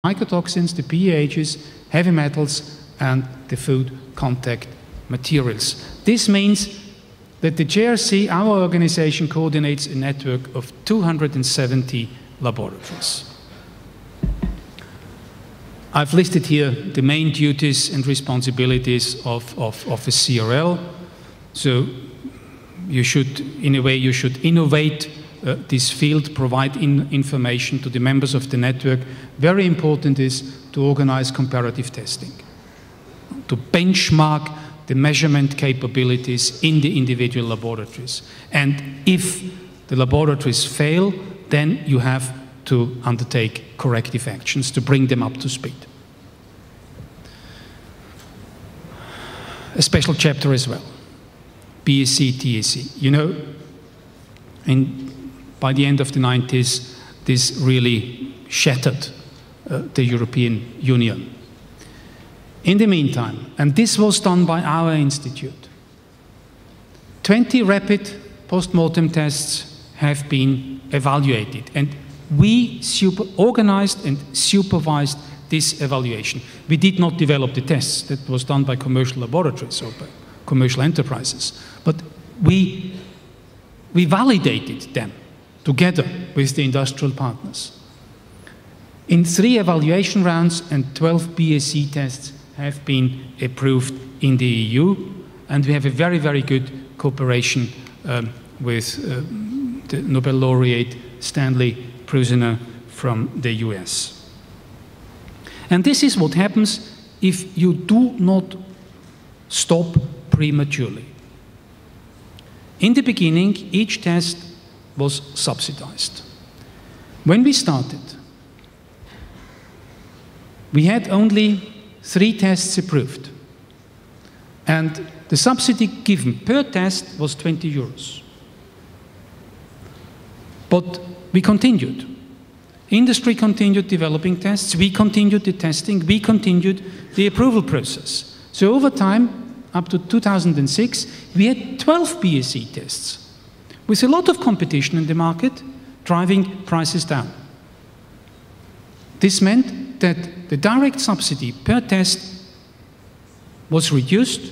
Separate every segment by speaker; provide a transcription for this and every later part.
Speaker 1: mycotoxins, the PAHs, heavy metals, and the food contact materials. This means that the JRC, our organization, coordinates a network of 270 laboratories. I've listed here the main duties and responsibilities of a CRL. So you should, in a way, you should innovate this field, provide information to the members of the network. Very important is to organize comparative testing, to benchmark the measurement capabilities in the individual laboratories. And if the laboratories fail, then you have to undertake corrective actions to bring them up to speed. A special chapter as well, BSc, TSC. You know, by the end of the 90s, this really shattered the European Union. In the meantime, and this was done by our institute, 20 rapid post-mortem tests have been evaluated, and we organized and supervised this evaluation. We did not develop the tests. That was done by commercial laboratories or by commercial enterprises. But we validated them together with the industrial partners. In 3 evaluation rounds and 12 BSc tests have been approved in the EU, and we have a very, very good cooperation with the Nobel laureate Stanley Prusiner from the US. And this is what happens if you do not stop prematurely. In the beginning, each test was subsidized. When we started, we had only 3 tests approved. And the subsidy given per test was 20 euros. But we continued. Industry continued developing tests, we continued the testing, we continued the approval process. So over time, up to 2006, we had 12 BSc tests, with a lot of competition in the market, driving prices down. This meant that the direct subsidy per test was reduced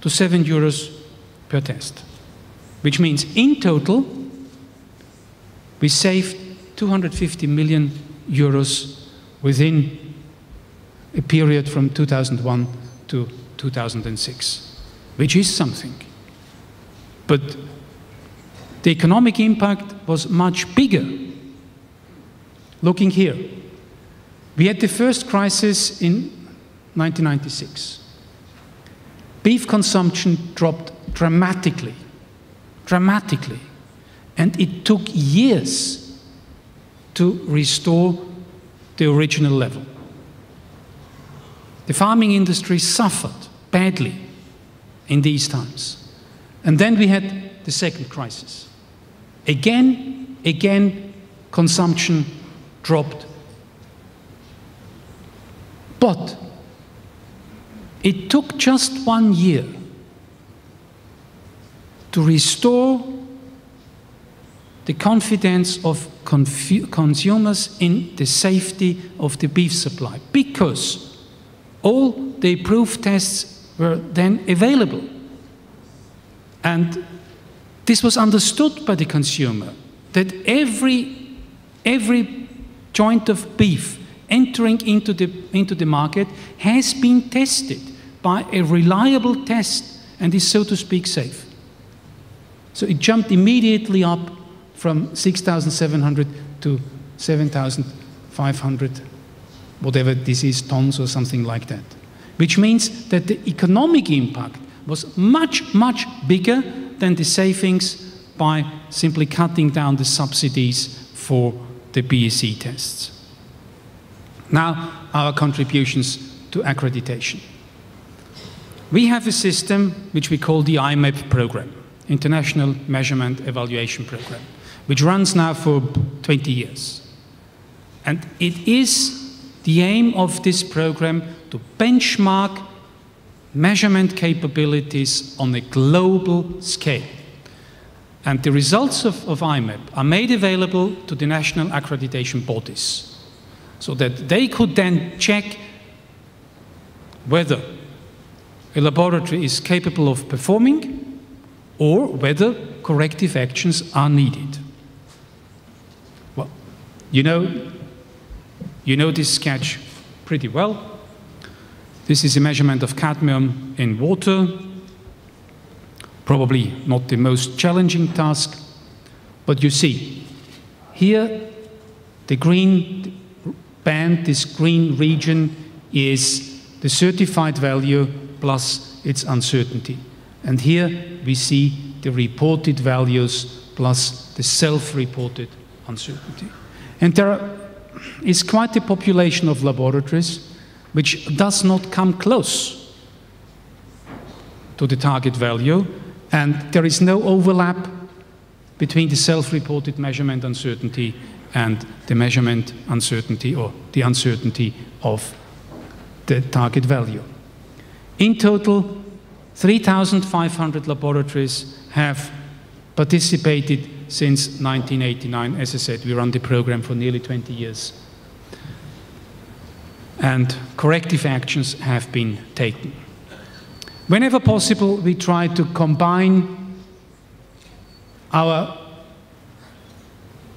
Speaker 1: to 7 euros per test, which means in total, we saved 250 million euros within a period from 2001 to 2006, which is something. But the economic impact was much bigger. Looking here, we had the first crisis in 1996. Beef consumption dropped dramatically, and it took years to restore the original level. The farming industry suffered badly in these times. And then we had the second crisis. Again, consumption dropped. But it took just 1 year to restore the confidence of consumers in the safety of the beef supply, because all the approved tests were then available. And this was understood by the consumer, that every joint of beef entering into the market has been tested by a reliable test and is, so to speak, safe. So it jumped immediately up from 6,700 to 7,500, whatever this is, tons or something like that. Which means that the economic impact was much, much bigger than the savings by simply cutting down the subsidies for the BSc tests. Now, our contributions to accreditation. We have a system which we call the IMEP program, International Measurement Evaluation Program, which runs now for 20 years. And it is the aim of this program to benchmark measurement capabilities on a global scale. And the results of IMEP are made available to the national accreditation bodies. so that they could then check whether a laboratory is capable of performing or whether corrective actions are needed. Well, you know this sketch pretty well. This is a measurement of cadmium in water. Probably not the most challenging task, but you see, here the green band, this green region, is the certified value plus its uncertainty. And here we see the reported values plus the self-reported uncertainty. And there is quite a population of laboratories which does not come close to the target value, and there is no overlap between the self-reported measurement uncertainty and the measurement uncertainty or the uncertainty of the target value. In total, 3,500 laboratories have participated since 1989. As I said, we run the program for nearly 20 years. And corrective actions have been taken. Whenever possible, we try to combine our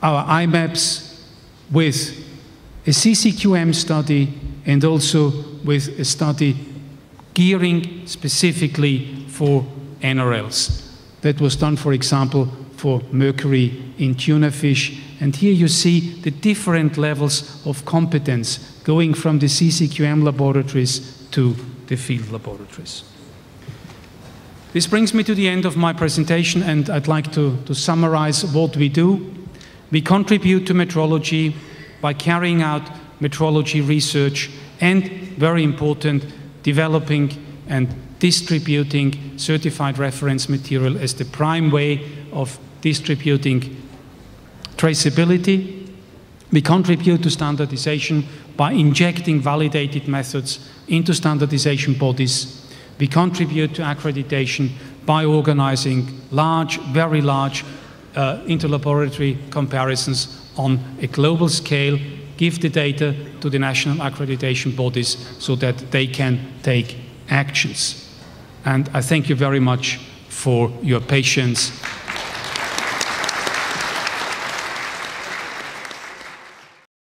Speaker 1: IMAPs with a CCQM study and also with a study gearing specifically for NRLs. That was done, for example, for mercury in tuna fish. And here you see the different levels of competence going from the CCQM laboratories to the field laboratories. This brings me to the end of my presentation, and I'd like to summarize what we do. We contribute to metrology by carrying out metrology research and, very important, developing and distributing certified reference material as the prime way of distributing traceability. We contribute to standardization by injecting validated methods into standardization bodies. We contribute to accreditation by organizing large, very large interlaboratory comparisons on a global scale, give the data to the national accreditation bodies so that they can take actions. And I thank you very much for your patience.